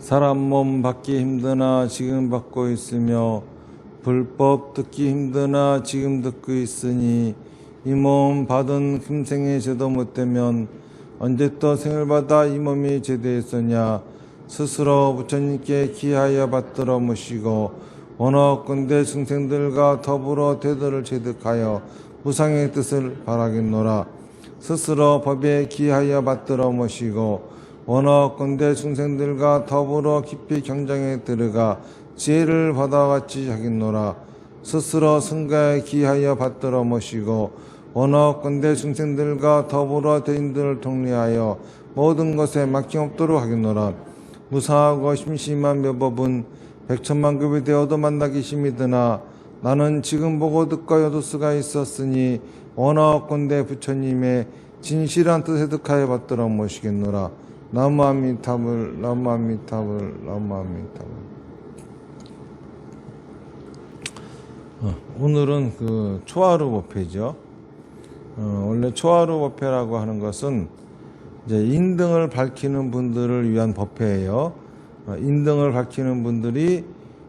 사람 몸 받기 힘드나 지금 받고 있으며 불법 듣기 힘드나 지금 듣고 있으니 이 몸 받은 금생에 제도 못되면 언제 또 생을 받아 이 몸이 제대했으냐. 스스로 부처님께 기하여 받들어 모시고 원하건대 중생들과 더불어 대도를 체득하여 무상의 뜻을 바라겠노라. 스스로 법에 기하여 받들어 모시고 원하건대 중생들과 더불어 깊이 경장에 들어가 지혜를 받아같이 하겠노라. 스스로 승가에 기하여 받들어 모시고 원하건대 중생들과 더불어 대인들을 통리하여 모든 것에 막힘없도록 하겠노라. 무상하고 심심한 묘법은 백천만급이 되어도 만나기 심히 드나 나는 지금 보고 듣고 여둘 수가 있었으니 원하건대 부처님의 진실한 뜻에 득하여 받들어 모시겠노라. 나무아미타불 나무아미타불 나무아미타불. 오늘은 그 초하루 법회죠. 원래 초하루 법회라고 하는 것은 이제 인등을 밝히는 분들을 위한 법회예요. 인등을 밝히는 분들이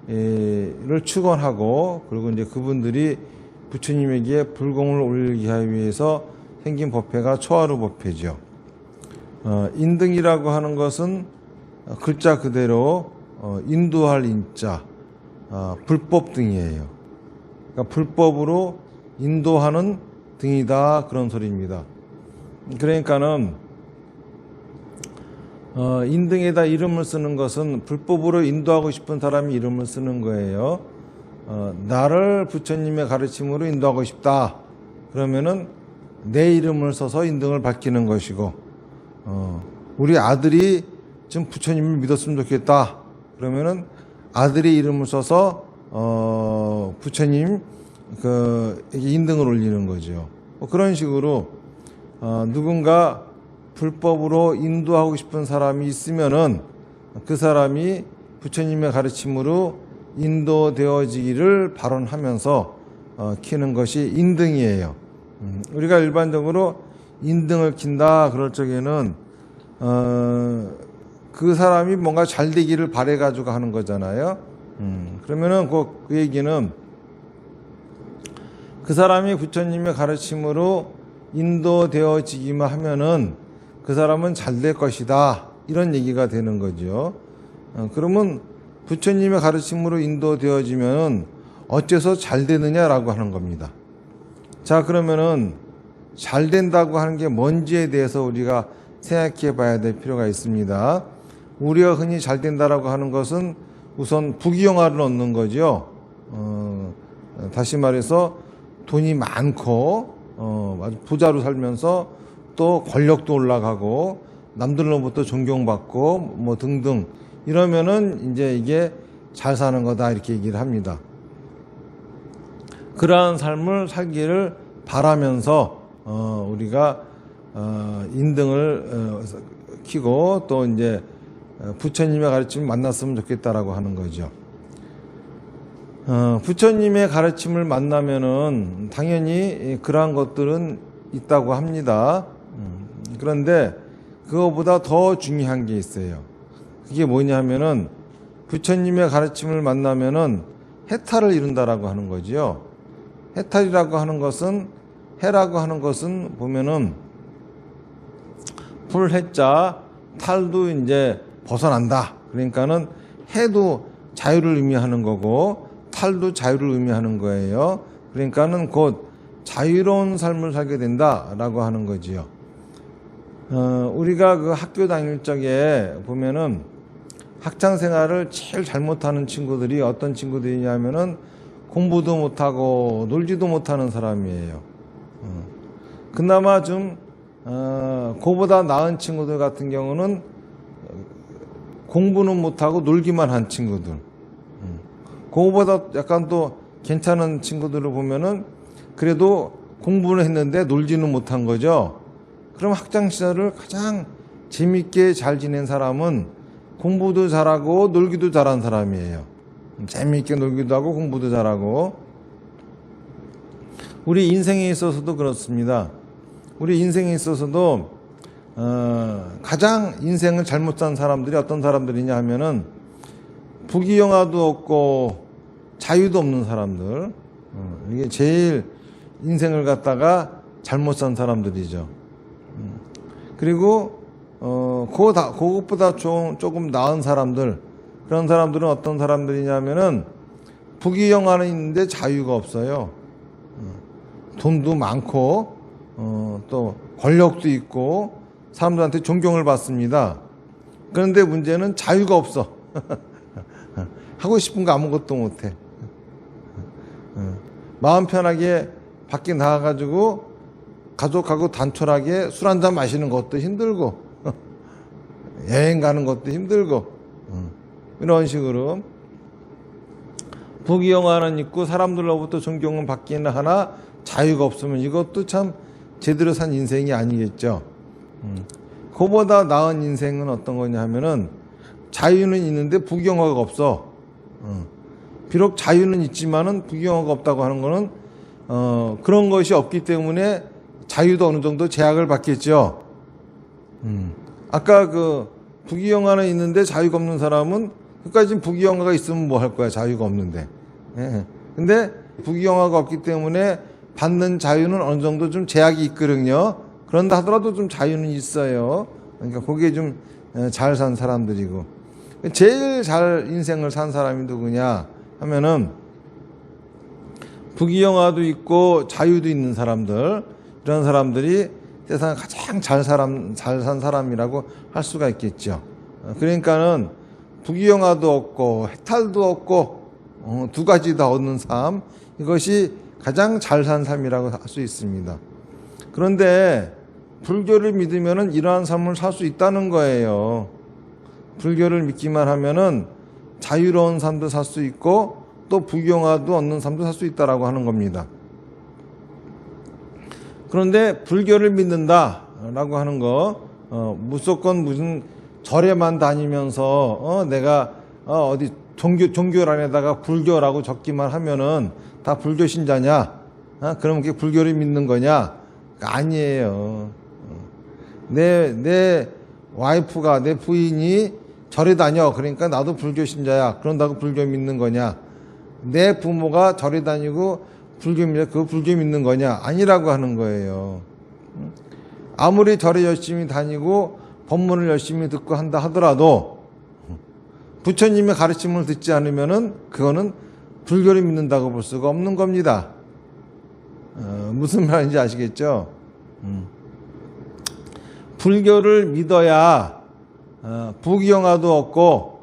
를 축원하고 그리고 이제 그분들이 부처님에게 불공을 올리기 위해서 생긴 법회가 초하루 법회죠. 인등이라고 하는 것은 글자 그대로 인도할 인자, 불법 등이에요. 그러니까 불법으로 인도하는 등이다 그런 소리입니다. 그러니까는 인등에다 이름을 쓰는 것은 불법으로 인도하고 싶은 사람이 이름을 쓰는 거예요. 나를 부처님의 가르침으로 인도하고 싶다. 그러면은 내 이름을 써서 인등을 밝히는 것이고, 우리 아들이 좀 부처님을 믿었으면 좋겠다. 그러면은 아들의 이름을 써서 부처님 인등을 올리는 거죠. 그런 식으로 누군가 불법으로 인도하고 싶은 사람이 있으면은 그 사람이 부처님의 가르침으로 인도되어지기를 발언하면서 키는 것이 인등이에요. 우리가 일반적으로 인등을 킨다 그럴 적에는 그 사람이 뭔가 잘 되기를 바래 가지고 하는 거잖아요. 그러면은 그 얘기는 그 사람이 부처님의 가르침으로 인도되어지기만 하면은 그 사람은 잘 될 것이다. 이런 얘기가 되는 거죠. 그러면 부처님의 가르침으로 인도되어지면 어째서 잘 되느냐라고 하는 겁니다. 자, 그러면은 잘 된다고 하는 게 뭔지에 대해서 우리가 생각해 봐야 될 필요가 있습니다. 우리가 흔히 잘 된다라고 하는 것은 우선 부귀영화를 얻는 거죠. 다시 말해서 돈이 많고 아주 부자로 살면서 또 권력도 올라가고 남들로부터 존경받고 뭐 등등 이러면은 이제 이게 잘 사는 거다 이렇게 얘기를 합니다. 그러한 삶을 살기를 바라면서 우리가 인등을 키고 또 이제 부처님의 가르침을 만났으면 좋겠다라고 하는 거죠. 부처님의 가르침을 만나면은 당연히 그러한 것들은 있다고 합니다. 그런데 그거보다 더 중요한 게 있어요. 그게 뭐냐면은 부처님의 가르침을 만나면은 해탈을 이룬다라고 하는 거지요. 해탈이라고 하는 것은 해라고 하는 것은 보면은 풀해자 탈도 이제 벗어난다. 그러니까는 해도 자유를 의미하는 거고 탈도 자유를 의미하는 거예요. 그러니까는 곧 자유로운 삶을 살게 된다라고 하는 거지요. 우리가 그 학교 다닐 적에 보면은 학창 생활을 제일 잘못하는 친구들이 어떤 친구들이냐면은 공부도 못하고 놀지도 못하는 사람이에요. 그나마 좀 그보다 나은 친구들 같은 경우는 공부는 못하고 놀기만 한 친구들. 그보다 약간 또 괜찮은 친구들을 보면은 그래도 공부는 했는데 놀지는 못한 거죠. 그럼 학창 시절을 가장 재밌게 잘 지낸 사람은 공부도 잘하고 놀기도 잘한 사람이에요. 재미있게 놀기도 하고 공부도 잘하고. 우리 인생에 있어서도 그렇습니다. 우리 인생에 있어서도 가장 인생을 잘못 산 사람들이 어떤 사람들이냐 하면은 부귀영화도 없고 자유도 없는 사람들. 이게 제일 인생을 갖다가 잘못 산 사람들이죠. 그리고 그것보다 조금 나은 사람들, 그런 사람들은 어떤 사람들이냐면은 부귀영화는 있는데 자유가 없어요. 돈도 많고 또 권력도 있고 사람들한테 존경을 받습니다. 그런데 문제는 자유가 없어. 하고 싶은 거 아무것도 못해. 마음 편하게 밖에 나가가지고 가족하고 단촐하게 술 한잔 마시는 것도 힘들고 여행 가는 것도 힘들고 이런 식으로 부귀영화는 있고 사람들로부터 존경은 받기는 하나 자유가 없으면 이것도 참 제대로 산 인생이 아니겠죠. 그보다 나은 인생은 어떤 거냐 하면은 자유는 있는데 부귀영화가 없어. 비록 자유는 있지만은 부귀영화가 없다고 하는 거는 그런 것이 없기 때문에 자유도 어느 정도 제약을 받겠죠. 아까 그 부귀영화는 있는데 자유가 없는 사람은 끝까지 부귀영화가 있으면 뭐 할 거야, 자유가 없는데. 예. 근데 부귀영화가 없기 때문에 받는 자유는 어느 정도 좀 제약이 있거든요. 그런다 하더라도 좀 자유는 있어요. 그러니까 그게 좀 잘 산 사람들이고. 제일 잘 인생을 산 사람이 누구냐 하면은 부귀영화도 있고 자유도 있는 사람들, 이런 사람들이 세상에 가장 잘 산 사람이라고 할 수가 있겠죠. 그러니까는 부귀영화도 없고 해탈도 없고 두 가지 다 얻는 삶, 이것이 가장 잘 산 삶이라고 할 수 있습니다. 그런데 불교를 믿으면은 이러한 삶을 살 수 있다는 거예요. 불교를 믿기만 하면은 자유로운 삶도 살 수 있고 또 부귀영화도 얻는 삶도 살 수 있다라고 하는 겁니다. 그런데 불교를 믿는다라고 하는 거 무조건 무슨 절에만 다니면서 내가 어디 종교란에다가 불교라고 적기만 하면은 다 불교 신자냐? 그러면 그게 불교를 믿는 거냐? 아니에요. 내 와이프가, 내 부인이 절에 다녀. 그러니까 나도 불교 신자야. 그런다고 불교 믿는 거냐? 내 부모가 절에 다니고 불교 믿냐? 그거 불교 믿는 거냐? 아니라고 하는 거예요. 아무리 절에 열심히 다니고 법문을 열심히 듣고 한다 하더라도 부처님의 가르침을 듣지 않으면은 그거는 불교를 믿는다고 볼 수가 없는 겁니다. 무슨 말인지 아시겠죠? 불교를 믿어야 부귀영화도 없고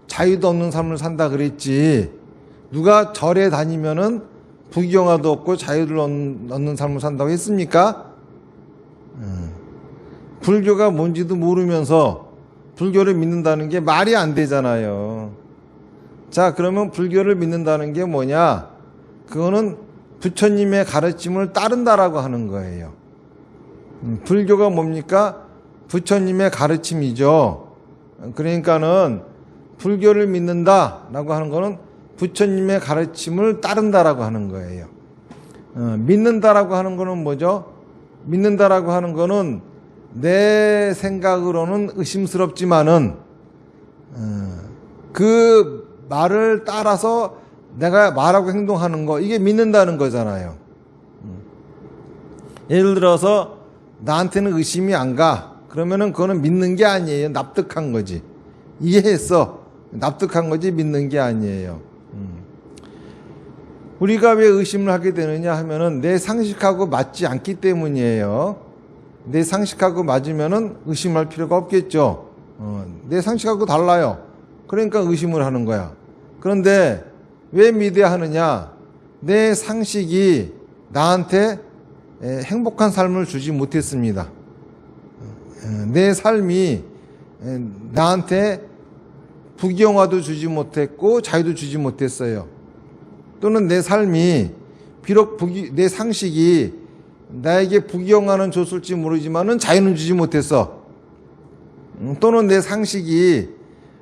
자유도 없는 삶을 산다 그랬지, 누가 절에 다니면은 부귀영화도 없고 자유를 얻는 삶을 산다고 했습니까? 불교가 뭔지도 모르면서 불교를 믿는다는 게 말이 안 되잖아요. 자, 그러면 불교를 믿는다는 게 뭐냐? 그거는 부처님의 가르침을 따른다라고 하는 거예요. 불교가 뭡니까? 부처님의 가르침이죠. 그러니까는 불교를 믿는다라고 하는 거는 부처님의 가르침을 따른다라고 하는 거예요. 믿는다라고 하는 거는 뭐죠? 믿는다라고 하는 거는 내 생각으로는 의심스럽지만은 그 말을 따라서 내가 말하고 행동하는 거, 이게 믿는다는 거잖아요. 예를 들어서 나한테는 의심이 안 가. 그러면은 그거는 믿는 게 아니에요. 납득한 거지. 이해했어. 납득한 거지 믿는 게 아니에요. 우리가 왜 의심을 하게 되느냐 하면은 내 상식하고 맞지 않기 때문이에요. 내 상식하고 맞으면은 의심할 필요가 없겠죠. 내 상식하고 달라요. 그러니까 의심을 하는 거야. 그런데 왜 믿어야 하느냐? 내 상식이 나한테 행복한 삶을 주지 못했습니다. 내 삶이 나한테 부귀영화도 주지 못했고 자유도 주지 못했어요. 또는 내 삶이 비록 내 상식이 나에게 부귀영화는 줬을지 모르지만은 자유는 주지 못했어. 또는 내 상식이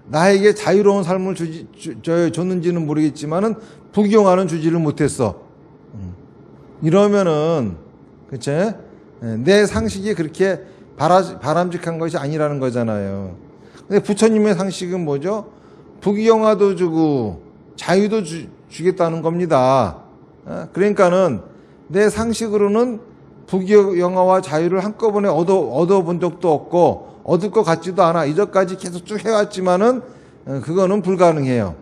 나에게 자유로운 삶을 줬는지는 모르겠지만은 부귀영화는 주지를 못했어. 이러면은, 그치? 내 상식이 그렇게 바람직한 것이 아니라는 거잖아요. 근데 부처님의 상식은 뭐죠? 부귀영화도 주고 자유도 주겠다는 겁니다. 그러니까는 내 상식으로는 부귀영화와 자유를 한꺼번에 얻어본 적도 없고 얻을 것 같지도 않아. 이전까지 계속 쭉 해왔지만은 그거는 불가능해요.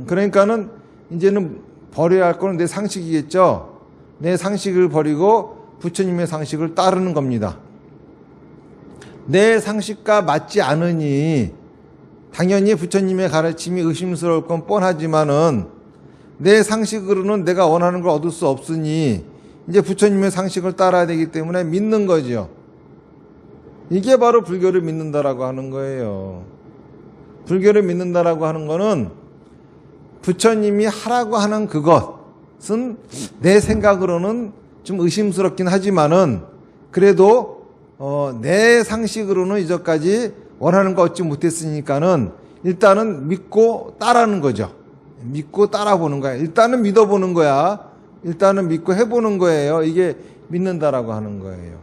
그러니까는 이제는 버려야 할 거는 내 상식이겠죠. 내 상식을 버리고 부처님의 상식을 따르는 겁니다. 내 상식과 맞지 않으니 당연히 부처님의 가르침이 의심스러울 건 뻔하지만은 내 상식으로는 내가 원하는 걸 얻을 수 없으니 이제 부처님의 상식을 따라야 되기 때문에 믿는 거죠. 이게 바로 불교를 믿는다라고 하는 거예요. 불교를 믿는다라고 하는 거는 부처님이 하라고 하는 그것은 내 생각으로는 좀 의심스럽긴 하지만은 그래도 내 상식으로는 이전까지 원하는 거 얻지 못했으니까는 일단은 믿고 따라하는 거죠. 믿고 따라보는 거야. 일단은 믿어보는 거야. 일단은 믿고 해보는 거예요. 이게 믿는다라고 하는 거예요.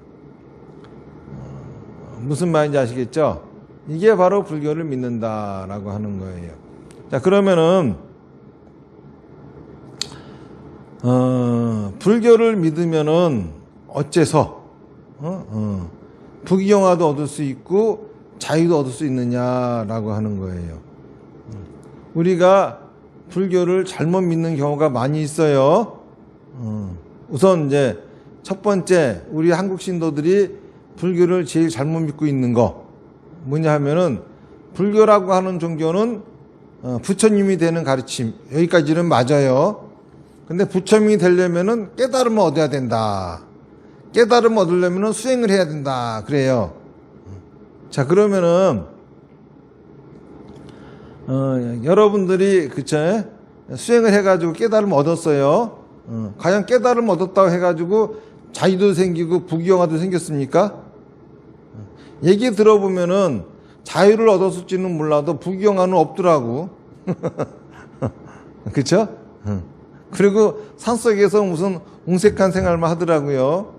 무슨 말인지 아시겠죠? 이게 바로 불교를 믿는다라고 하는 거예요. 자, 그러면은 불교를 믿으면은 어째서 부귀영화도 얻을 수 있고 자유도 얻을 수 있느냐라고 하는 거예요. 우리가 불교를 잘못 믿는 경우가 많이 있어요. 우선 이제 첫 번째 우리 한국 신도들이 불교를 제일 잘못 믿고 있는 거 뭐냐 하면은 불교라고 하는 종교는 부처님이 되는 가르침 여기까지는 맞아요. 근데 부처님이 되려면은 깨달음을 얻어야 된다. 깨달음을 얻으려면은 수행을 해야 된다. 그래요. 자, 그러면은 여러분들이 그쵸? 수행을 해가지고 깨달음을 얻었어요. 과연 깨달음을 얻었다고 해가지고 자유도 생기고 부귀영화도 생겼습니까? 얘기 들어보면은 자유를 얻었을지는 몰라도 부귀영화는 없더라고. 그쵸? 그리고 산속에서 무슨 옹색한 생활만 하더라고요.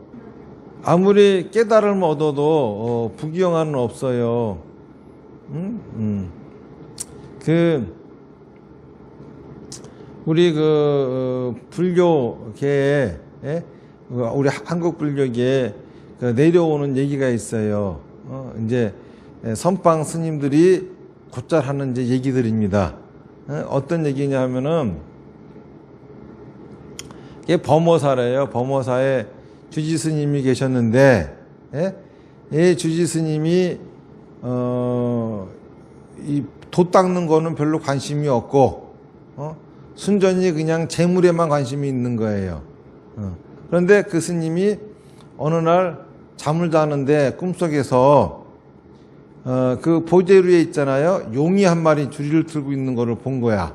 아무리 깨달음을 얻어도 부귀영화는 없어요. 우리 불교계에 우리 한국 불교계에 내려오는 얘기가 있어요. 이제 선방 스님들이 곧잘 하는 이제 얘기들입니다. 어떤 얘기냐 하면은 이게 범어사래요. 범어사에 주지 스님이 계셨는데, 이 주지 스님이 이 돛 닦는 거는 별로 관심이 없고, 순전히 그냥 재물에만 관심이 있는 거예요. 그런데 그 스님이 어느 날 잠을 자는데 꿈속에서 그 보재 위에 있잖아요. 용이 한 마리 줄이를 들고 있는 거를 본 거야.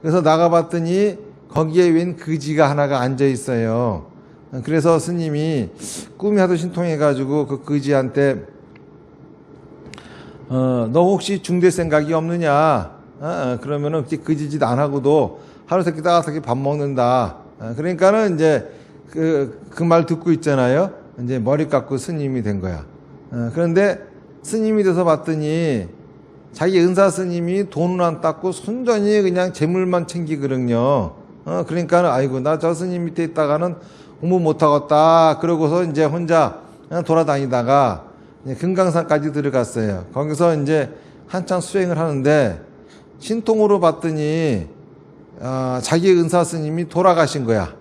그래서 나가봤더니 거기에 웬 거지가 하나가 앉아 있어요. 그래서 스님이 꿈이 하도 신통해가지고 그 거지한테 너 혹시 중대 생각이 없느냐? 그러면은 거지짓 안 하고도 하루 세끼 따뜻하게 밥 먹는다. 그러니까는 이제 그 말 듣고 있잖아요. 이제 머리 깎고 스님이 된 거야. 그런데 스님이 돼서 봤더니 자기 은사 스님이 돈은 안 닦고 순전히 그냥 재물만 챙기거든요. 그러니까 아이고 나 저 스님 밑에 있다가는 공부 못 하겠다. 그러고서 이제 혼자 돌아다니다가 금강산까지 들어갔어요. 거기서 이제 한참 수행을 하는데 신통으로 봤더니 자기 은사 스님이 돌아가신 거야.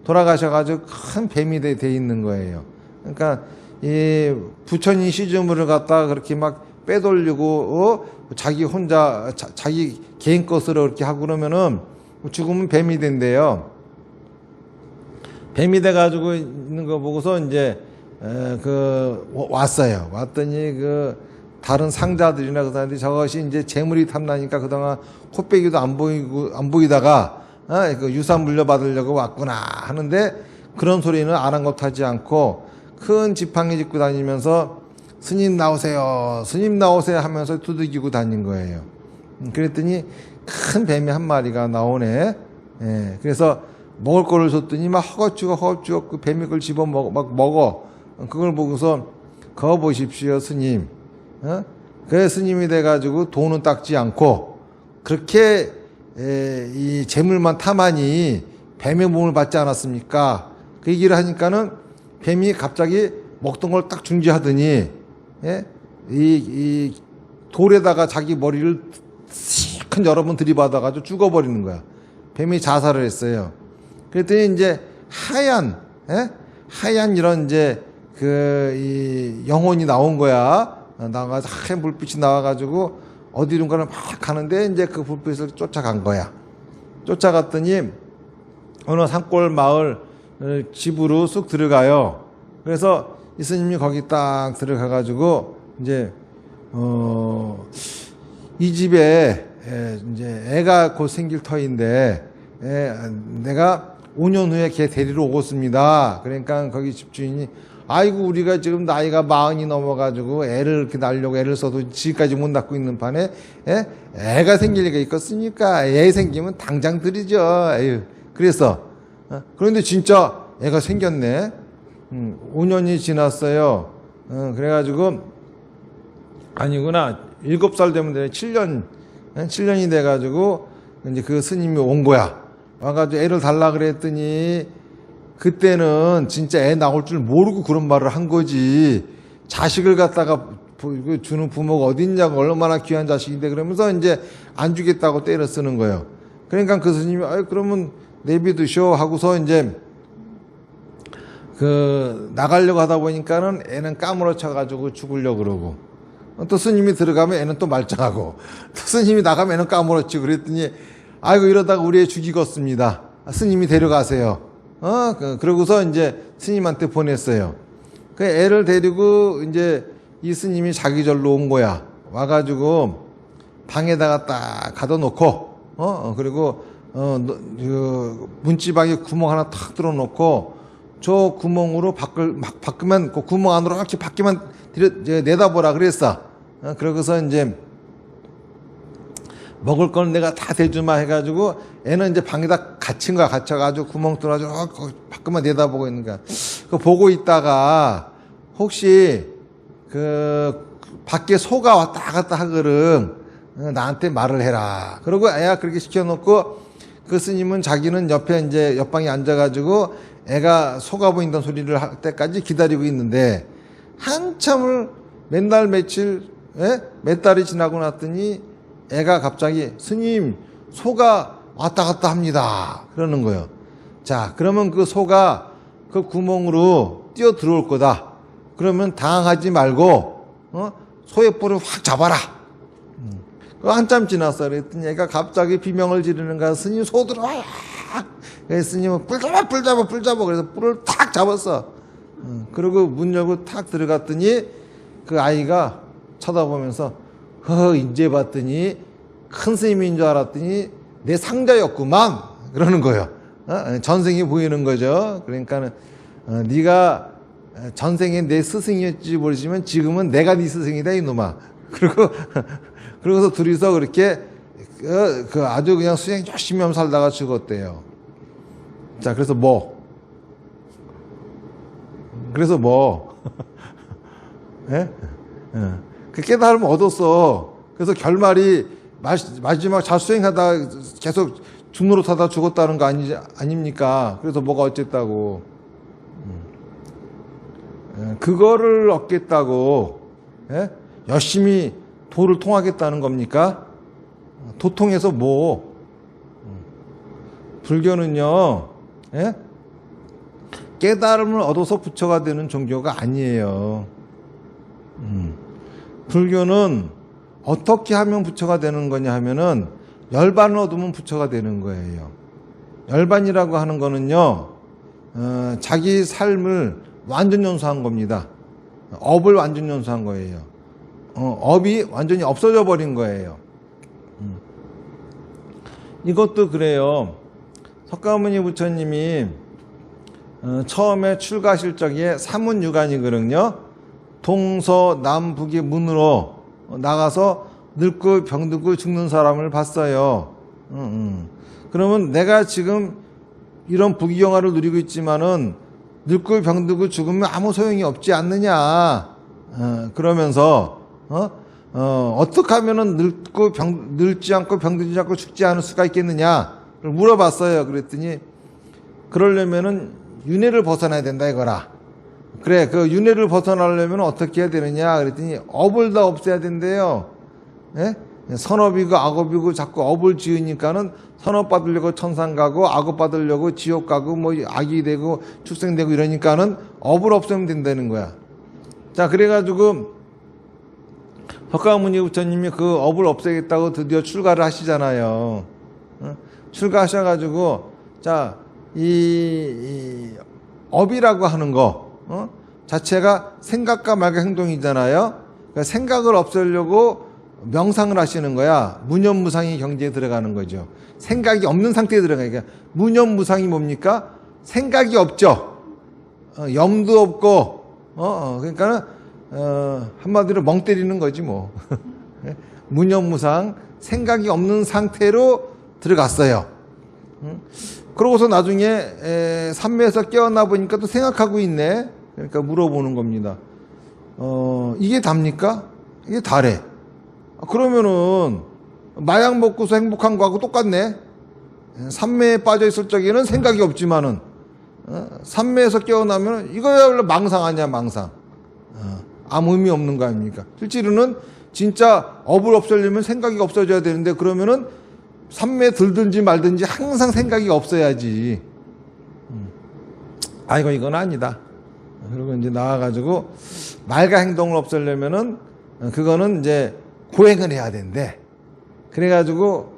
돌아가셔가지고 큰 뱀이 돼 있는 거예요. 그러니까 이 부처님 시주물을 갖다가 그렇게 막 빼돌리고 자기 혼자 자기 개인 것으로 그렇게 하고 그러면은 죽으면 뱀이 된대요. 뱀이 돼가지고 있는 거 보고서 이제 왔어요. 왔더니 다른 상자들이나 그 사람들이 저것이 이제 재물이 탐나니까 그동안 코빼기도 안 보이다가 그 유산 물려받으려고 왔구나 하는데 그런 소리는 아랑곳하지 않고 큰 지팡이 짚고 다니면서 스님 나오세요, 스님 나오세요 하면서 두들기고 다닌 거예요. 그랬더니 큰 뱀이 한 마리가 나오네. 예, 그래서 먹을 거를 줬더니 막 허겁지겁 그 뱀이 그걸 집어 막 먹어. 그걸 보고서 거 보십시오, 스님. 그 스님이 돼가지고 돈은 닦지 않고 그렇게 이 재물만 탐하니 뱀의 몸을 받지 않았습니까? 그 얘기를 하니까는 뱀이 갑자기 먹던 걸 딱 중지하더니 이 돌에다가 자기 머리를 큰 여러 번 들이받아가지고 죽어버리는 거야. 뱀이 자살을 했어요. 그랬더니 이제 하얀 이런 이제 이 영혼이 나온 거야. 나가서 하얀 불빛이 나와가지고 어디론가를 막 가는데 이제 그 불빛을 쫓아간 거야. 쫓아갔더니 어느 산골 마을 집으로 쑥 들어가요. 그래서 이 스님이 거기 딱 들어가가지고 이제 이 집에 이제 애가 곧 생길 터인데 내가 5년 후에 걔 데리러 오겠습니다. 그러니까 거기 집주인이 아이고 우리가 지금 나이가 40이 넘어가지고 애를 이렇게 낳으려고 애를 써도 지금까지 못 낳고 있는 판에 애가 생길 리가 있겠습니까? 애 생기면 당장 드리죠. 에휴. 그래서 그런데 진짜 애가 생겼네. 5년이 지났어요. 그래가지고 아니구나 7살 되면 되네. 7년이 돼가지고 이제 그 스님이 온 거야. 와가지고 애를 달라 그랬더니 그때는 진짜 애 나올 줄 모르고 그런 말을 한 거지. 자식을 갖다가 주는 부모가 어딨냐고, 얼마나 귀한 자식인데 그러면서 이제 안 주겠다고 때려 쓰는 거예요. 그러니까 그 스님이 그러면 내비두쇼 하고서 이제 나가려고 하다 보니까는 애는 까무러쳐가지고 죽으려고 그러고, 또 스님이 들어가면 애는 또 말짱하고, 또 스님이 나가면 애는 까무러치고 그랬더니 아이고 이러다가 우리 애 죽이겠습니다. 스님이 데려가세요. 그러고서 이제 스님한테 보냈어요. 그 애를 데리고 이제 이 스님이 자기 절로 온 거야. 와가지고 방에다가 딱 가둬놓고, 그리고 문지방에 구멍 하나 탁 뚫어놓고 저 구멍으로 밖에만 그 구멍 안으로 이렇게 밖에만 내다보라 그랬어. 그러고서 이제 먹을 건 내가 다 대주마 해가지고 애는 이제 방에다 갇힌 거야. 갇혀가지고 구멍 뚫어가지고 밖에만 내다보고 있는 거야. 그 보고 있다가 혹시 밖에 소가 왔다 갔다 하거든. 나한테 말을 해라. 그러고 애가 그렇게 시켜놓고 그 스님은 자기는 옆에 이제 옆방에 앉아가지고 애가 소가 보인다는 소리를 할 때까지 기다리고 있는데 한참을 몇 날 며칠 몇 달이 지나고 났더니 애가 갑자기 스님 소가 왔다 갔다 합니다 그러는 거예요. 자 그러면 그 소가 그 구멍으로 뛰어 들어올 거다. 그러면 당황하지 말고 소의 뿔을 확 잡아라. 한참 지났어. 그랬더니 애가 갑자기 비명을 지르는 거야. 스님 소 들어와. 그래서 스님은 뿔 잡아. 그래서 뿔을 탁 잡았어. 그리고 문 열고 탁 들어갔더니 그 아이가 쳐다보면서 이제 봤더니 큰 스님인 줄 알았더니 내 상자였구만 그러는 거예요. 전생이 보이는 거죠. 그러니까는 네가 전생에 내 스승이었지 모르지만 지금은 내가 네 스승이다 이놈아. 그러고서 둘이서 그렇게 아주 그냥 수행 열심히 하면 살다가 죽었대요. 자 그래서 그 깨달음을 얻었어. 그래서 결말이 마지막 자수행하다 계속 죽노릇하다 죽었다는 거 아닙니까? 그래서 뭐가 어쨌다고. 그거를 얻겠다고 열심히 도를 통하겠다는 겁니까? 도통해서 불교는요 깨달음을 얻어서 부처가 되는 종교가 아니에요. 불교는 어떻게 하면 부처가 되는 거냐 하면은 열반을 얻으면 부처가 되는 거예요. 열반이라고 하는 거는요 자기 삶을 완전 연수한 겁니다. 업을 완전 연수한 거예요. 업이 완전히 없어져 버린 거예요. 이것도 그래요. 석가모니 부처님이 처음에 출가하실 적에 사문유관이거든요. 동서남북의 문으로 나가서 늙고 병들고 죽는 사람을 봤어요. 그러면 내가 지금 이런 부귀영화를 누리고 있지만은 늙고 병들고 죽으면 아무 소용이 없지 않느냐. 그러면서 어떻게 하면은 늙지 않고 병들지 않고 죽지 않을 수가 있겠느냐 물어봤어요. 그랬더니 그러려면은 윤회를 벗어나야 된다 이거라. 그래, 그 윤회를 벗어나려면 어떻게 해야 되느냐 그랬더니 업을 다 없애야 된대요. 예? 선업이고 악업이고 자꾸 업을 지으니까는 선업 받으려고 천상 가고 악업 받으려고 지옥 가고 뭐 악이 되고 축생되고 이러니까는 업을 없애면 된다는 거야. 자, 그래가지고 석가모니 부처님이 그 업을 없애겠다고 드디어 출가를 하시잖아요. 출가하셔가지고 자, 이 업이라고 하는 거 자체가 생각과 말과 행동이잖아요. 그러니까 생각을 없애려고 명상을 하시는 거야. 무념무상이 경지에 들어가는 거죠. 생각이 없는 상태에 들어가니까. 무념무상이 뭡니까? 생각이 없죠. 염도 없고 그러니까 한마디로 멍 때리는 거지 뭐. 무념무상, 생각이 없는 상태로 들어갔어요. 그러고서 나중에 산매에서 깨어나 보니까 또 생각하고 있네. 그러니까 물어보는 겁니다. 이게 답니까? 이게 다래. 그러면은 마약 먹고서 행복한 거하고 똑같네. 산매에 빠져 있을 적에는 생각이 없지만은 산매에서 깨어나면 이거야말로 망상 아니야, 망상. 아무 의미 없는 거 아닙니까? 실제로는 진짜 업을 없애려면 생각이 없어져야 되는데 그러면은 산매에 들든지 말든지 항상 생각이 없어야지. 아이고 이건 아니다. 그리고 이제 나와가지고 말과 행동을 없애려면은 그거는 이제 고행을 해야 된대. 그래가지고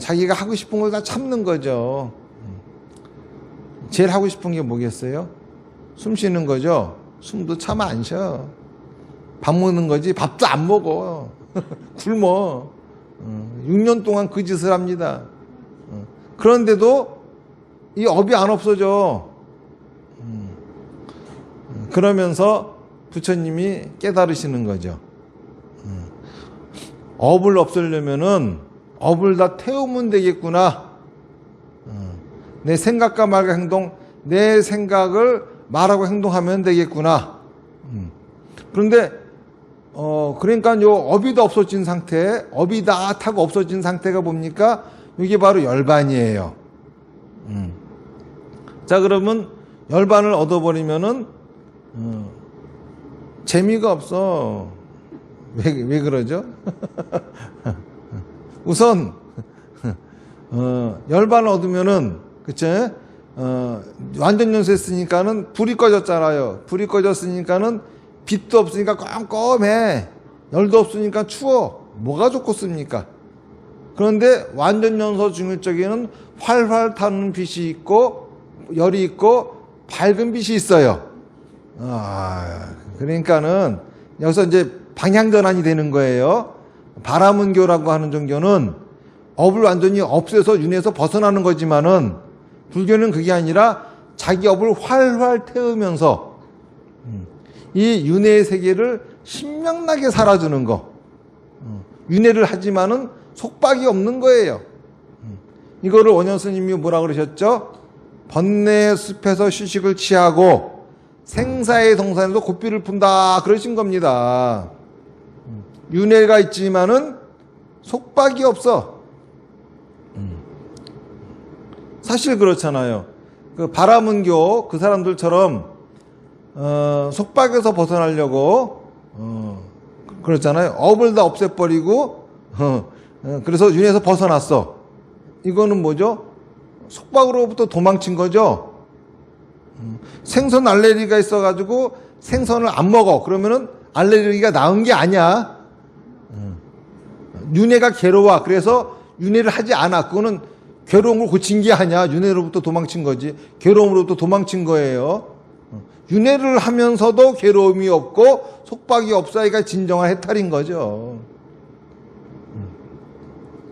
자기가 하고 싶은 걸 다 참는 거죠. 제일 하고 싶은 게 뭐겠어요? 숨 쉬는 거죠. 숨도 참 안 쉬어. 밥 먹는 거지 밥도 안 먹어. 굶어. 6년 동안 그 짓을 합니다. 그런데도 이 업이 안 없어져. 그러면서 부처님이 깨달으시는 거죠. 업을 없애려면은 업을 다 태우면 되겠구나. 내 생각과 말과 행동, 내 생각을 말하고 행동하면 되겠구나. 그런데 그러니까 요 업이 다 없어진 상태, 업이 다 타고 없어진 상태가 뭡니까? 이게 바로 열반이에요. 자, 그러면 열반을 얻어버리면은 재미가 없어. 왜 그러죠? 우선 열반을 얻으면은 그쵸? 완전 연수했으니까는 불이 꺼졌잖아요. 불이 꺼졌으니까는 빛도 없으니까 껌껌해. 열도 없으니까 추워. 뭐가 좋겠습니까? 그런데 완전 연소 중일적에는 활활 타는 빛이 있고 열이 있고 밝은 빛이 있어요. 그러니까는 여기서 이제 방향 전환이 되는 거예요. 바라문교라고 하는 종교는 업을 완전히 없애서 윤회에서 벗어나는 거지만은 불교는 그게 아니라 자기 업을 활활 태우면서 이 윤회의 세계를 신명나게 살아주는 거. 윤회를 하지만은 속박이 없는 거예요. 이거를 원현 스님이 뭐라 그러셨죠? 번뇌의 숲에서 휴식을 취하고 생사의 동산에서 고삐를 푼다 그러신 겁니다. 윤회가 있지만은 속박이 없어. 사실 그렇잖아요. 그 바라문교 그 사람들처럼 속박에서 벗어나려고 그렇잖아요. 업을 다 없애버리고 그래서 윤회에서 벗어났어. 이거는 뭐죠? 속박으로부터 도망친 거죠. 생선 알레르기가 있어가지고 생선을 안 먹어. 그러면은 알레르기가 나은 게 아니야. 윤회가 괴로워. 그래서 윤회를 하지 않아. 그거는 괴로운 걸 고친 게 아니야. 윤회로부터 도망친 거지. 괴로움으로부터 도망친 거예요. 윤회를 하면서도 괴로움이 없고 속박이 없어야가 진정한 해탈인 거죠.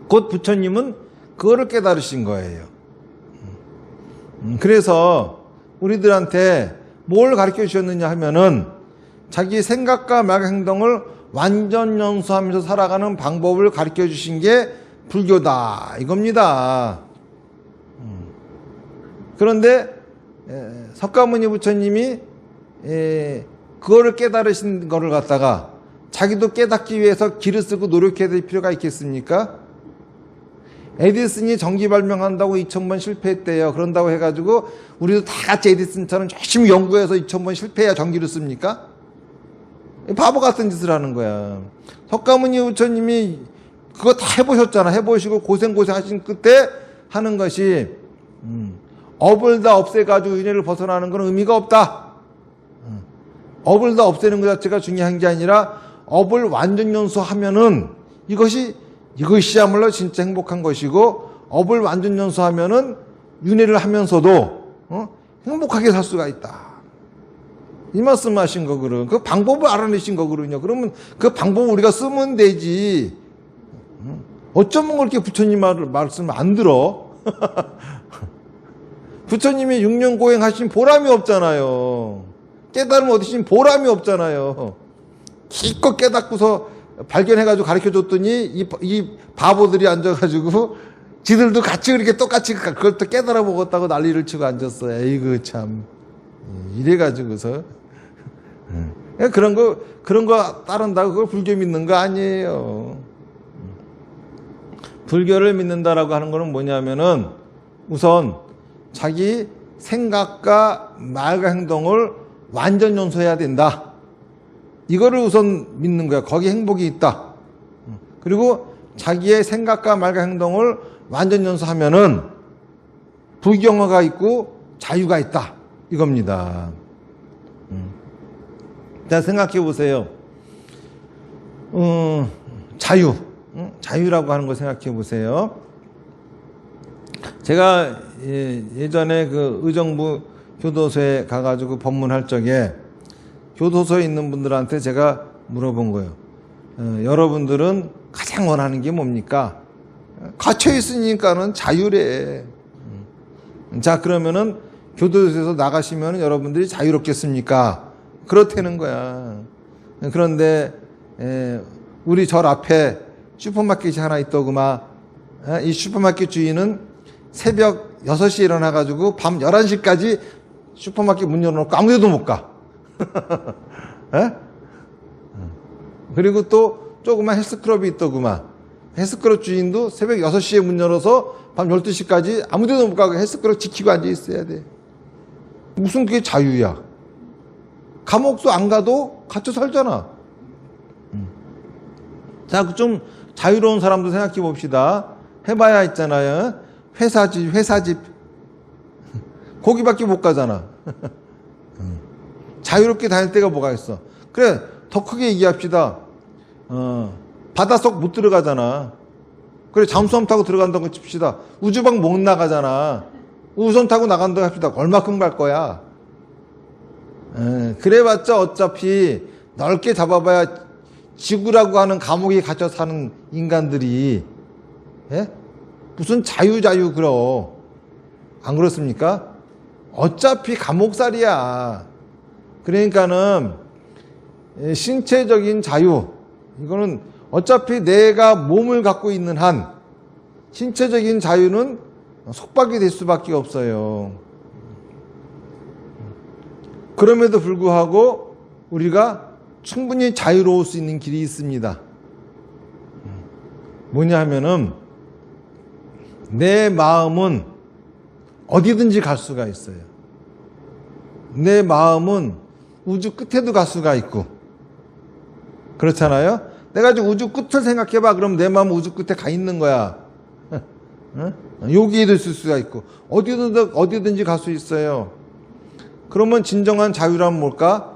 곧 부처님은 그거를 깨달으신 거예요. 그래서 우리들한테 뭘 가르쳐 주셨느냐 하면은 자기 생각과 말 행동을 완전 연수하면서 살아가는 방법을 가르쳐 주신 게 불교다 이겁니다. 그런데 석가모니 부처님이 그거를 깨달으신 거를 갖다가 자기도 깨닫기 위해서 기를 쓰고 노력해야 될 필요가 있겠습니까? 에디슨이 전기 발명한다고 2000번 실패했대요. 그런다고 해가지고 우리도 다 같이 에디슨처럼 열심히 연구해서 2000번 실패해야 전기를 씁니까? 바보 같은 짓을 하는 거야. 석가모니 부처님이 그거 다 해보셨잖아. 해보시고 고생하신 끝에 하는 것이 업을 다 없애가지고 은혜를 벗어나는 건 의미가 없다. 업을 다 없애는 것 자체가 중요한 게 아니라 업을 완전 연소하면은 이것이야말로 진짜 행복한 것이고, 업을 완전 연소하면은 윤회를 하면서도 행복하게 살 수가 있다. 이 말씀하신 거거든. 그 방법을 알아내신 거거든요. 그러면 그 방법을 우리가 쓰면 되지. 어쩌면 그렇게 부처님 말씀을 안 들어? 부처님이 6년 고행하신 보람이 없잖아요. 깨달음 얻으신 보람이 없잖아요. 기껏 깨닫고서 발견해가지고 가르쳐줬더니 이 바보들이 앉아가지고 지들도 같이 그렇게 똑같이 그걸 또 깨달아 먹었다고 난리를 치고 앉았어. 에이그 참 이래가지고서 그런 거 따른다고 그걸 불교 믿는 거 아니에요. 불교를 믿는다라고 하는 거는 뭐냐면은 우선 자기 생각과 말과 행동을 완전 연소해야 된다. 이거를 우선 믿는 거야. 거기 행복이 있다. 그리고 자기의 생각과 말과 행동을 완전 연소하면은 불경어가 있고 자유가 있다. 이겁니다. 자, 생각해 보세요. 자유라고 하는 거 생각해 보세요. 제가 예전에 그 의정부 교도소에 가가지고 법문할 적에 교도소에 있는 분들한테 제가 물어본 거예요. 여러분들은 가장 원하는 게 뭡니까? 갇혀 있으니까는 자유래. 자, 그러면은 교도소에서 나가시면 여러분들이 자유롭겠습니까? 그렇다는 거야. 그런데 우리 절 앞에 슈퍼마켓이 하나 있더구만. 이 슈퍼마켓 주인은 새벽 6시에 일어나가지고 밤 11시까지 슈퍼마켓 문 열어놓고 아무 데도 못 가. 그리고 또 조그만 헬스클럽이 있더구만. 헬스클럽 주인도 새벽 6시에 문 열어서 밤 12시까지 아무 데도 못 가고 헬스클럽 지키고 앉아 있어야 돼. 무슨 그게 자유야. 감옥도 안 가도 갇혀 살잖아. 자, 좀 자유로운 사람도 생각해 봅시다. 해봐야 있잖아요. 회사집. 거기밖에 못 가잖아. 자유롭게 다닐 때가 뭐가 있어. 그래, 더 크게 얘기합시다. 바닷속 못 들어가잖아. 그래, 잠수함 타고 들어간다고 칩시다. 우주방 못 나가잖아. 우선 타고 나간다고 합시다. 얼마큼 갈 거야? 그래봤자 어차피 넓게 잡아봐야 지구라고 하는 감옥에 갇혀 사는 인간들이 무슨 자유 그러. 안 그렇습니까? 어차피 감옥살이야. 그러니까는 신체적인 자유, 이거는 어차피 내가 몸을 갖고 있는 한 신체적인 자유는 속박이 될 수밖에 없어요. 그럼에도 불구하고 우리가 충분히 자유로울 수 있는 길이 있습니다. 뭐냐 하면은 내 마음은 어디든지 갈 수가 있어요. 내 마음은 우주 끝에도 갈 수가 있고, 그렇잖아요? 내가 지금 우주 끝을 생각해봐. 그럼 내 마음은 우주 끝에 가 있는 거야. 여기에도 있을 수가 있고, 어디든지 갈 수 있어요. 그러면 진정한 자유란 뭘까?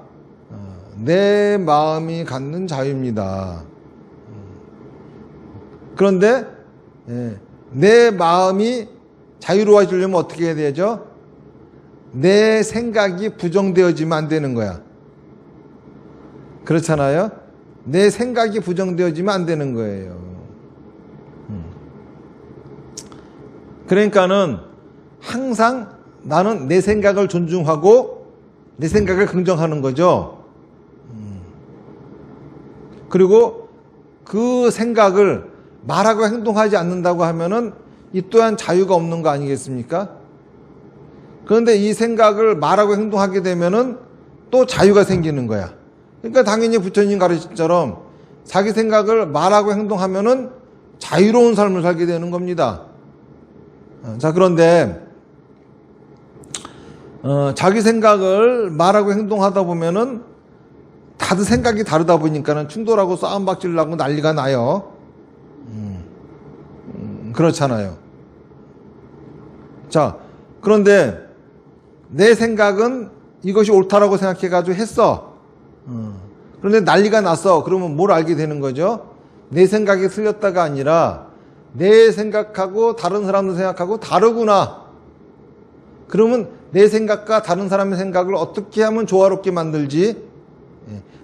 내 마음이 갖는 자유입니다. 그런데 내 마음이 자유로워지려면 어떻게 해야 되죠? 내 생각이 부정되어지면 안 되는 거야. 그렇잖아요? 내 생각이 부정되어지면 안 되는 거예요. 그러니까는 항상 나는 내 생각을 존중하고 내 생각을 긍정하는 거죠. 그리고 그 생각을 말하고 행동하지 않는다고 하면은 이 또한 자유가 없는 거 아니겠습니까? 그런데 이 생각을 말하고 행동하게 되면은 또 자유가 생기는 거야. 그러니까 당연히 부처님 가르침처럼 자기 생각을 말하고 행동하면은 자유로운 삶을 살게 되는 겁니다. 자, 그런데 자기 생각을 말하고 행동하다 보면은 다들 생각이 다르다 보니까는 충돌하고 싸움박질 나고 난리가 나요. 그렇잖아요. 자, 그런데 내 생각은 이것이 옳다라고 생각해가지고 했어. 그런데 난리가 났어. 그러면 뭘 알게 되는 거죠? 내 생각이 틀렸다가 아니라 내 생각하고 다른 사람들 생각하고 다르구나. 그러면 내 생각과 다른 사람의 생각을 어떻게 하면 조화롭게 만들지?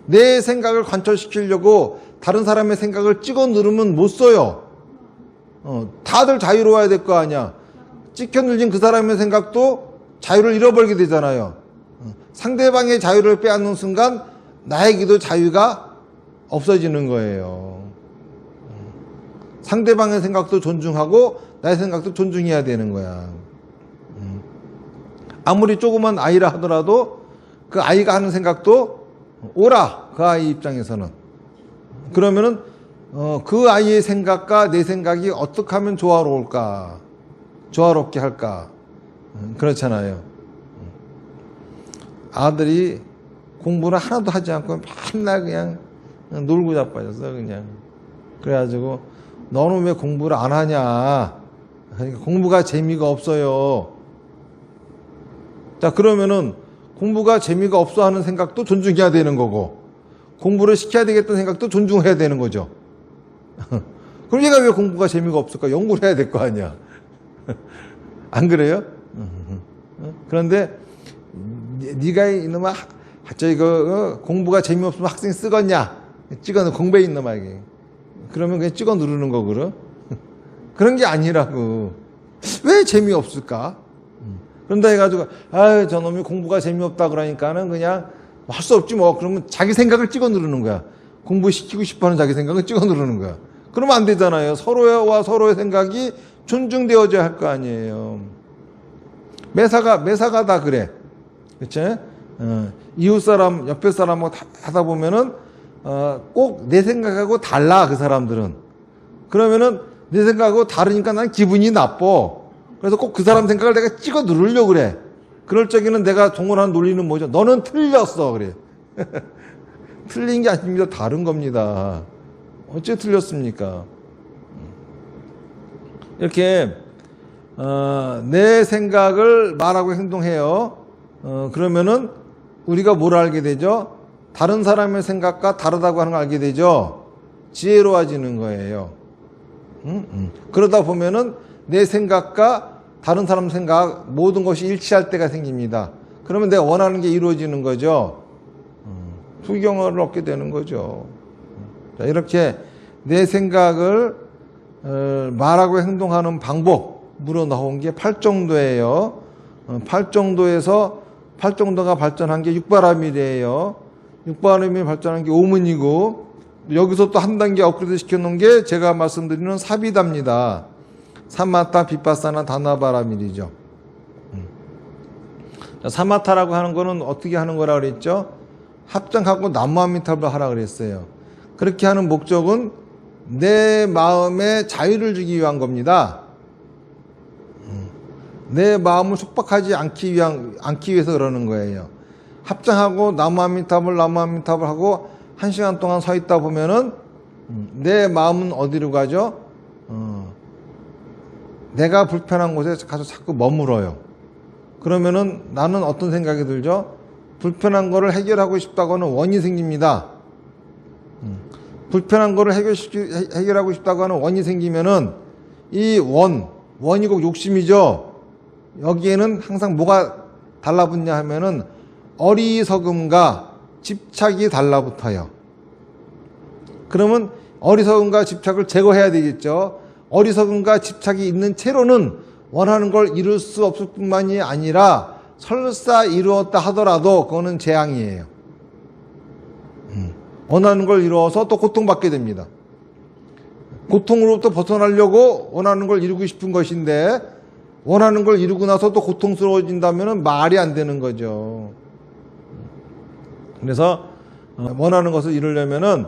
내 생각을 관철시키려고 다른 사람의 생각을 찍어 누르면 못 써요. 다들 자유로워야 될 거 아니야. 찍혀 눌린 그 사람의 생각도 자유를 잃어버리게 되잖아요. 상대방의 자유를 빼앗는 순간 나에게도 자유가 없어지는 거예요. 상대방의 생각도 존중하고 나의 생각도 존중해야 되는 거야. 아무리 조그만 아이라 하더라도 그 아이가 하는 생각도 옳아. 그 아이 입장에서는. 그러면은 그 아이의 생각과 내 생각이 어떻게 하면 조화로울까? 조화롭게 할까? 그렇잖아요. 아들이 공부를 하나도 하지 않고 맨날 그냥 놀고 자빠졌어, 그냥. 그래가지고 너는 왜 공부를 안 하냐? 그러니까 공부가 재미가 없어요. 자, 그러면은 공부가 재미가 없어 하는 생각도 존중해야 되는 거고, 공부를 시켜야 되겠다는 생각도 존중해야 되는 거죠. 그럼 얘가 왜 공부가 재미가 없을까? 연구를 해야 될 거 아니야. 안 그래요? 그런데 네가 이놈아 저기 공부가 재미없으면 학생 쓰겄냐? 찍어 공부에 있놈아 이게. 그러면 그냥 찍어 누르는 거거든. 그런 게 아니라고. 왜 재미없을까? 그런다 해가지고 아유 저놈이 공부가 재미없다 그러니까는 그냥 할 수 없지 뭐. 그러면 자기 생각을 찍어 누르는 거야. 공부시키고 싶어하는 자기 생각을 찍어 누르는 거야. 그러면 안 되잖아요. 서로와 서로의 생각이 존중되어져야 할 거 아니에요. 매사가 다 그래. 그치? 이웃 사람, 옆에 사람하고 하다 보면은, 꼭 내 생각하고 달라, 그 사람들은. 그러면은 내 생각하고 다르니까 난 기분이 나빠. 그래서 꼭 그 사람 생각을 내가 찍어 누르려고 그래. 그럴 적에는 내가 동원한 논리는 뭐죠? 너는 틀렸어, 그래. 틀린 게 아닙니다. 다른 겁니다. 어째 틀렸습니까? 이렇게 내 생각을 말하고 행동해요. 그러면은 우리가 뭘 알게 되죠? 다른 사람의 생각과 다르다고 하는 걸 알게 되죠. 지혜로워지는 거예요. 그러다 보면은 내 생각과 다른 사람 생각 모든 것이 일치할 때가 생깁니다. 그러면 내가 원하는 게 이루어지는 거죠. 불경을 얻게 되는 거죠. 자, 이렇게 내 생각을 말하고 행동하는 방법으로 나온 게 팔정도예요. 팔정도가 발전한 게 육바라밀이에요. 육바라밀이 발전한 게 오문이고, 여기서 또 한 단계 업그레이드 시켜놓은 게 제가 말씀드리는 사비다입니다. 사마타, 비파사나, 다나바라밀이죠. 사마타라고 하는 거는 어떻게 하는 거라 그랬죠? 합장하고 나무아미타불 하라 그랬어요. 그렇게 하는 목적은 내 마음에 자유를 주기 위한 겁니다. 내 마음을 속박하지 않기 위해서 그러는 거예요. 합장하고 나무아미타불 하고 1시간 동안 서 있다 보면은 내 마음은 어디로 가죠? 내가 불편한 곳에 가서 자꾸 머물어요. 그러면은 나는 어떤 생각이 들죠? 불편한 거를 해결하고 싶다고 하는 원이 생깁니다. 불편한 거를 해결하고 싶다고 하는 원이 생기면은 이 원이 꼭 욕심이죠. 여기에는 항상 뭐가 달라붙냐 하면은 어리석음과 집착이 달라붙어요. 그러면 어리석음과 집착을 제거해야 되겠죠. 어리석음과 집착이 있는 채로는 원하는 걸 이룰 수 없을 뿐만이 아니라 설사 이루었다 하더라도 그거는 재앙이에요. 원하는 걸 이루어서 또 고통받게 됩니다. 고통으로부터 벗어나려고 원하는 걸 이루고 싶은 것인데 원하는 걸 이루고 나서 또 고통스러워진다면 말이 안 되는 거죠. 그래서 원하는 것을 이루려면은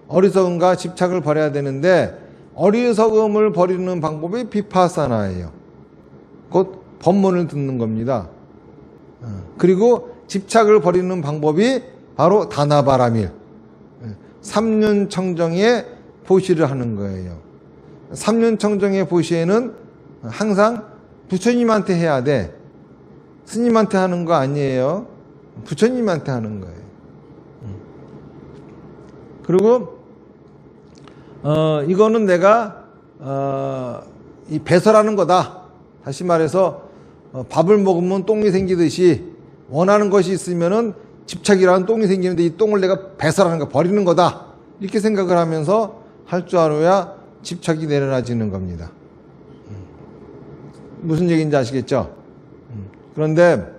어리석음과 집착을 버려야 되는데, 어리석음을 버리는 방법이 비파사나예요. 곧 법문을 듣는 겁니다. 그리고 집착을 버리는 방법이 바로 다나바라밀, 삼륜청정의 보시를 하는 거예요. 삼륜청정의 보시에는 항상 부처님한테 해야 돼. 스님한테 하는 거 아니에요. 부처님한테 하는 거예요. 그리고 이거는 내가 이 배설하는 거다. 다시 말해서 밥을 먹으면 똥이 생기듯이 원하는 것이 있으면은 집착이라는 똥이 생기는데, 이 똥을 내가 배설하는 거, 버리는 거다. 이렇게 생각을 하면서 할 줄 알아야 집착이 내려놔지는 겁니다. 무슨 얘기인지 아시겠죠? 그런데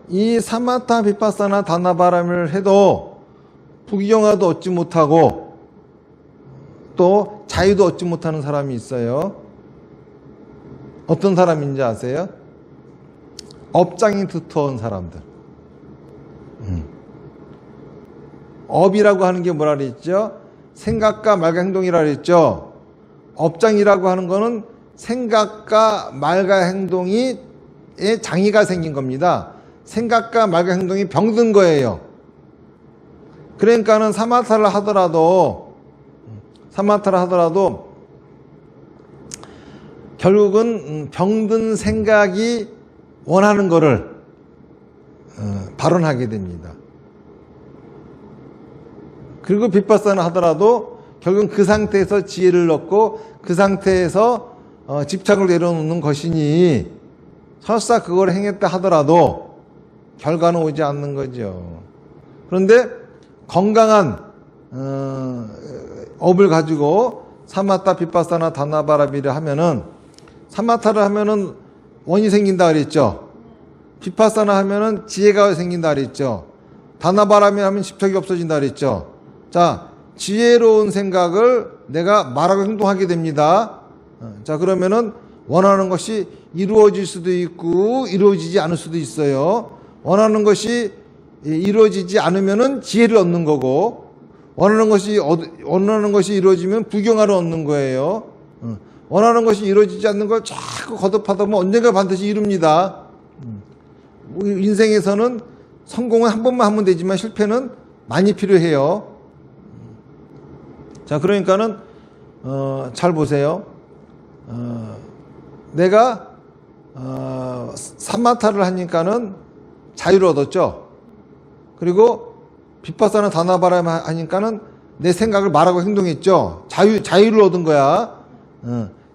이 사마타 비파사나 다나바람을 해도 부귀영화도 얻지 못하고 또 자유도 얻지 못하는 사람이 있어요. 어떤 사람인지 아세요? 업장이 두터운 사람들. 업이라고 하는 게 뭐라 그랬죠? 생각과 말과 행동이라 그랬죠? 업장이라고 하는 거는 생각과 말과 행동이 장애가 생긴 겁니다. 생각과 말과 행동이 병든 거예요. 그러니까는 사마타를 하더라도 결국은 병든 생각이 원하는 거를 발언하게 됩니다. 그리고 비파사나 하더라도 결국은 그 상태에서 지혜를 얻고 그 상태에서 집착을 내려놓는 것이니, 설사 그걸 행했다 하더라도 결과는 오지 않는 거죠. 그런데 건강한 업을 가지고 사마타 비파사나 다나바라밀을 하면은, 사마타를 하면은 원이 생긴다 그랬죠. 비파사나 하면은 지혜가 생긴다 그랬죠. 다나바라밀 하면 집착이 없어진다 그랬죠. 자, 지혜로운 생각을 내가 말하고 행동하게 됩니다. 자, 그러면은 원하는 것이 이루어질 수도 있고 이루어지지 않을 수도 있어요. 원하는 것이 이루어지지 않으면은 지혜를 얻는 거고, 원하는 것이 이루어지면 부경화를 얻는 거예요. 원하는 것이 이루어지지 않는 걸 자꾸 거듭하다 보면 언젠가 반드시 이룹니다. 인생에서는 성공은 한 번만 하면 되지만 실패는 많이 필요해요. 자, 그러니까는 잘 보세요. 내가 사마타를 하니까는 자유를 얻었죠. 그리고 비파사나 다나바람 하니까는 내 생각을 말하고 행동했죠. 자유를 얻은 거야.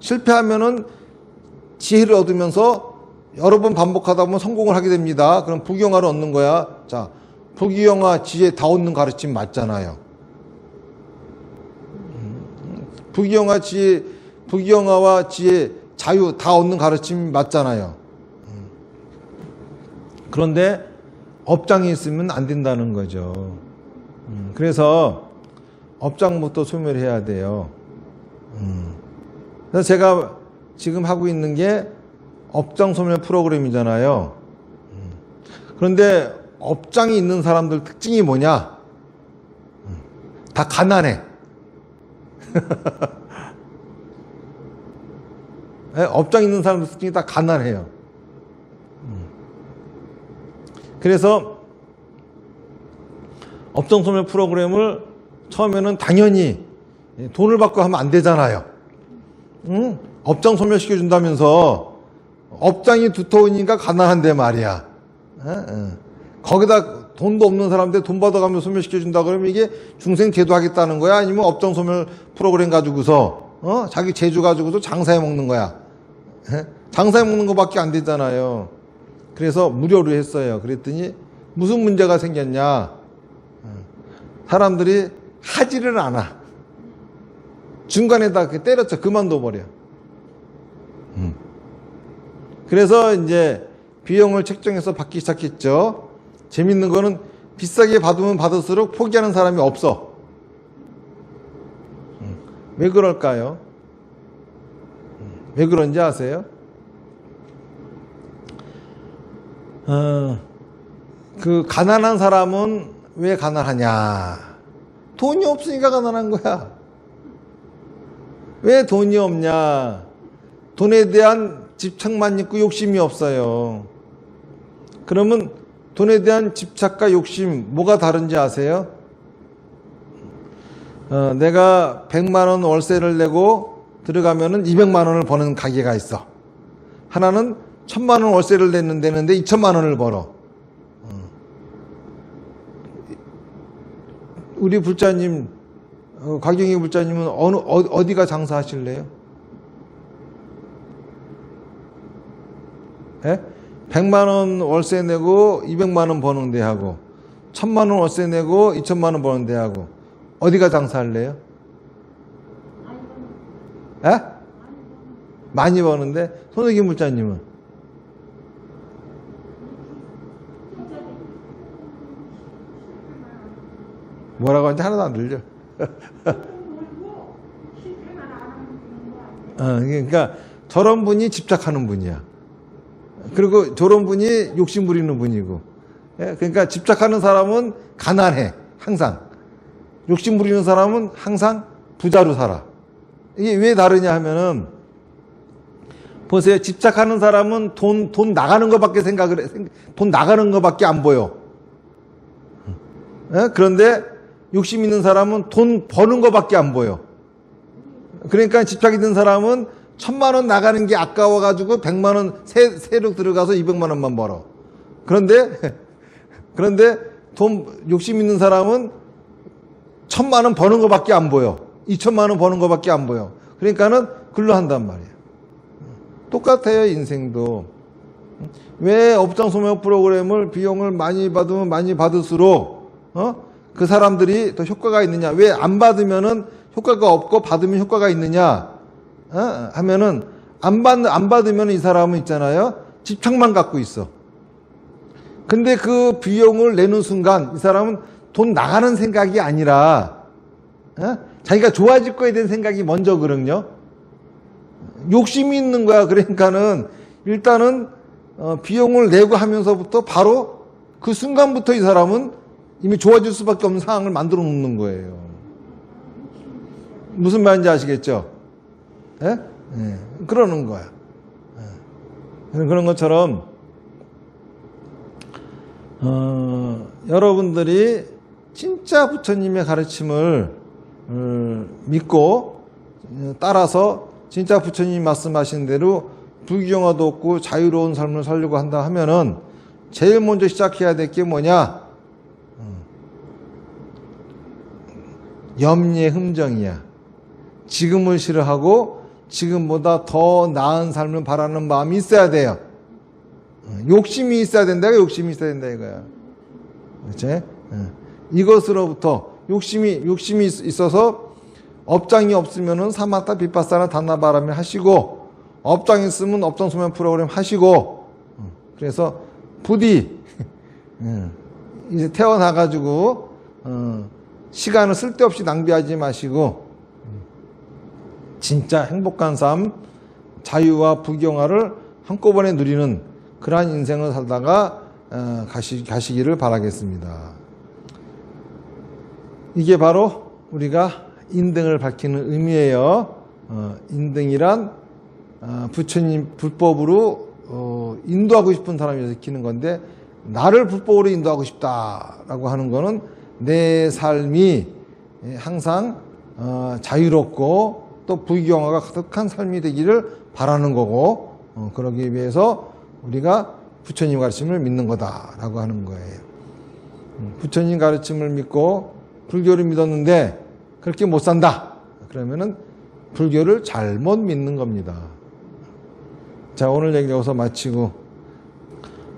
실패하면은 지혜를 얻으면서 여러 번 반복하다 보면 성공을 하게 됩니다. 그럼 부귀영화를 얻는 거야. 자, 부귀영화, 지혜 다 얻는 가르침 맞잖아요. 부귀영화, 지혜, 부귀영화와 지혜, 자유 다 얻는 가르침 맞잖아요. 그런데 업장이 있으면 안 된다는 거죠. 그래서 업장부터 소멸해야 돼요. 그래서 제가 지금 하고 있는 게 업장 소멸 프로그램이잖아요. 그런데 업장이 있는 사람들 특징이 뭐냐? 다 가난해. 업장 있는 사람들 특징이 다 가난해요. 그래서 업장 소멸 프로그램을 처음에는 당연히 돈을 받고 하면 안 되잖아요. 업장 소멸시켜준다면서 업장이 두터우니까 가난한데 말이야. 거기다 돈도 없는 사람들 돈 받아가면서 소멸시켜준다 그러면 이게 중생 제도하겠다는 거야? 아니면 업장 소멸 프로그램 가지고서 자기 재주 가지고서 장사해 먹는 거야? 장사해 먹는 거밖에 안 되잖아요. 그래서 무료로 했어요. 그랬더니 무슨 문제가 생겼냐? 사람들이 하지를 않아. 중간에다 때렸죠. 그만둬 버려. 그래서 이제 비용을 책정해서 받기 시작했죠. 재밌는 거는 비싸게 받으면 받을수록 포기하는 사람이 없어. 왜 그럴까요? 왜 그런지 아세요? 그 가난한 사람은 왜 가난하냐? 돈이 없으니까 가난한 거야. 왜 돈이 없냐? 돈에 대한 집착만 있고 욕심이 없어요. 그러면 돈에 대한 집착과 욕심 뭐가 다른지 아세요? 내가 100만 원 월세를 내고 들어가면은 200만 원을 버는 가게가 있어. 하나는 1000만 원 월세를 내는데 2천만 원을 벌어. 우리 불자님, 곽영희 불자님은 어디가 장사하실래요? 예? 100만 원 월세 내고 200만 원 버는 데하고 1000만 원 월세 내고 2천만 원 버는 데하고 어디가 장사할래요? 예? 많이 버는데 손석희 물자님은 뭐라고 하는지 하나도 안 들려. 그러니까 저런 분이 집착하는 분이야. 그리고 저런 분이 욕심 부리는 분이고. 그러니까 집착하는 사람은 가난해. 항상. 욕심 부리는 사람은 항상 부자로 살아. 이게 왜 다르냐 하면은 보세요. 집착하는 사람은 돈 나가는 것밖에 돈 나가는 것밖에 안 보여. 그런데 욕심 있는 사람은 돈 버는 것밖에 안 보여. 그러니까 집착이 든 사람은 1000만 원 나가는 게 아까워가지고 100만 원 세력 들어가서 200만 원만 벌어. 그런데 욕심 있는 사람은 1000만 원 버는 것밖에 안 보여. 2천만 원 버는 것밖에 안 보여. 그러니까는 글로 한단 말이야. 똑같아요, 인생도. 왜 업장 소명 프로그램을 비용을 많이 받으면 많이 받을수록 그 사람들이 더 효과가 있느냐? 왜 안 받으면은 효과가 없고 받으면 효과가 있느냐? 하면은 안 받으면 이 사람은 있잖아요. 집착만 갖고 있어. 근데 그 비용을 내는 순간 이 사람은 돈 나가는 생각이 아니라 자기가 좋아질 거에 대한 생각이 먼저 그럼요. 욕심이 있는 거야. 그러니까는 일단은 비용을 내고 하면서부터 바로 그 순간부터 이 사람은 이미 좋아질 수밖에 없는 상황을 만들어 놓는 거예요. 무슨 말인지 아시겠죠? 예? 예. 그러는 거야. 예. 그런 것처럼 여러분들이 진짜 부처님의 가르침을 믿고 따라서 진짜 부처님이 말씀하신 대로 불경화도 없고 자유로운 삶을 살려고 한다 하면은 제일 먼저 시작해야 될 게 뭐냐? 염려의 흠정이야. 지금을 싫어하고 지금보다 더 나은 삶을 바라는 마음이 있어야 돼요. 욕심이 있어야 된다. 욕심이 있어야 된다 이거야. 그렇지? 이것으로부터 욕심이 있어서 업장이 없으면은 사마타 비파사나 단나바람을 하시고 업장이 있으면 업장 소명 프로그램 하시고 그래서 부디 이제 태어나가지고 시간을 쓸데없이 낭비하지 마시고 진짜 행복한 삶, 자유와 부경화를 한꺼번에 누리는 그러한 인생을 살다가 가시기를 바라겠습니다. 이게 바로 우리가 인등을 밝히는 의미예요. 인등이란 부처님 불법으로 인도하고 싶은 사람이 지키는 건데 나를 불법으로 인도하고 싶다라고 하는 거는 내 삶이 항상 자유롭고 또 부경화가 가득한 삶이 되기를 바라는 거고 그러기 위해서 우리가 부처님 가르침을 믿는 거다라고 하는 거예요. 부처님 가르침을 믿고 불교를 믿었는데 그렇게 못 산다. 그러면은 불교를 잘못 믿는 겁니다. 자, 오늘 얘기 여기서 마치고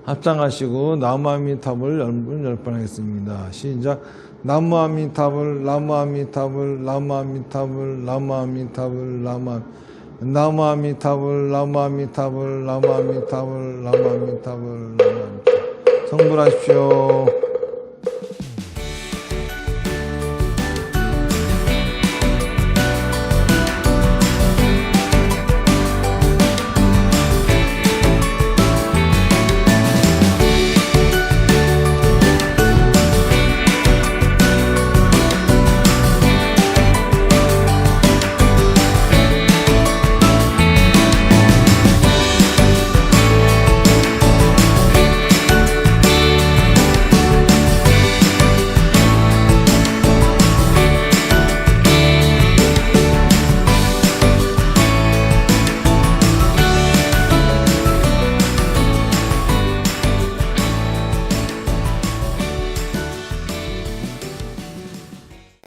합장하시고 나무아미타불 10번 하겠습니다. 시작. 나무아미타불 나무아미타불 나무아미타불 나무아미타불 나무아미타불 나무아미타불 나무아미타불 나무아미타불 나무아미타불 성불하십시오.